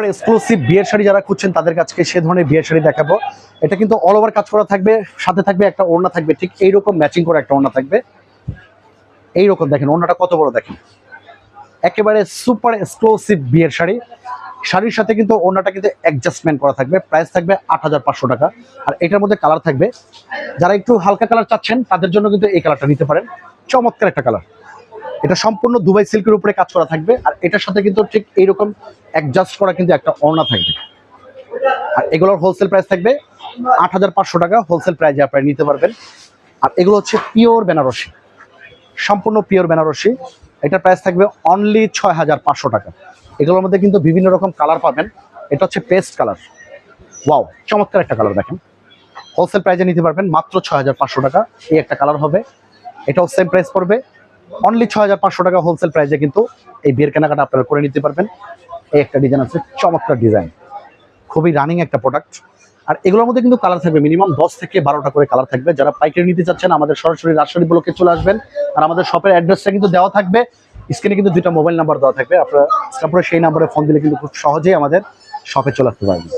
Exclusive বিয়ের শাড়ি যারা খুঁজছেন তাদের কাছে সে ধরনের বিয়ের শাড়ি দেখাবো। এটা কিন্তু অল ওভার কাজ করা থাকবে, সাথে থাকবে একটা ওড়না থাকবে, ঠিক এইরকম ম্যাচিং করে একটা ওড়না থাকবে। এইরকম দেখেন ওড়নাটা কত বড়, দেখেন একেবারে সুপার এক্সক্লুসিভ বিয়ের শাড়ি। শাড়ির সাথে কিন্তু ওড়নাটা কিন্তু অ্যাডজাস্টমেন্ট করা থাকবে। প্রাইস থাকবে ৮৫০০ টাকা। আর এটার মধ্যে কালার থাকবে, যারা একটু হালকা কালার চাচ্ছেন তাদের জন্য কিন্তু এই কালারটা নিতে পারেন। চমৎকার একটা কালার। এটা সম্পূর্ণ দুবাই সিল্কের উপরে কাজ করা থাকবে। আর এটার সাথে কিন্তু ঠিক এইরকম অ্যাডজাস্ট করা কিন্তু একটা ওড়না থাকবে। আর এগুলোর হোলসেল প্রাইস থাকবে ৮৫০০ টাকা। হোলসেল প্রাইসে আপনারা নিতে পারবেন। আর এগুলো হচ্ছে পিওর বেনারসি, সম্পূর্ণ পিওর বেনারসি। এটার প্রাইস থাকবে অনলি ৬৫০০ টাকা। এগুলোর মধ্যে কিন্তু বিভিন্ন রকম কালার পাবেন। এটা হচ্ছে পেস্ট কালার। ওয়াও, চমৎকার একটা কালার দেখেন। হোলসেল প্রাইসে নিতে পারবেন মাত্র ৬৫০০ টাকা। এই একটা কালার হবে, এটাও সেম প্রাইস পড়বে অনলি ৬৫০০ টাকা। হোলসেল প্রাইসে কিন্তু এই বিয়ের কেনাকাটা আপনারা করে নিতে পারবেন। এই একটা ডিজাইন আছে, চমৎকার ডিজাইন, খুবই রানিং একটা প্রোডাক্ট। আর এগুলোর মধ্যে কিন্তু কালার থাকবে মিনিমাম ১০ থেকে ১২টা করে কালার থাকবে। যারা পাইকারি নিতে চাচ্ছেন আমাদের সরাসরি রাজশাহী ব্লকে চলে আসবেন। আর আমাদের শপের অ্যাড্রেসটা কিন্তু দেওয়া থাকবে স্ক্রিনে, কিন্তু 2টা মোবাইল নাম্বার দেওয়া থাকবে। আপনারা সেই নাম্বারে ফোন দিলে কিন্তু খুব সহজেই আমাদের শপে চলে আসতে পারবেন।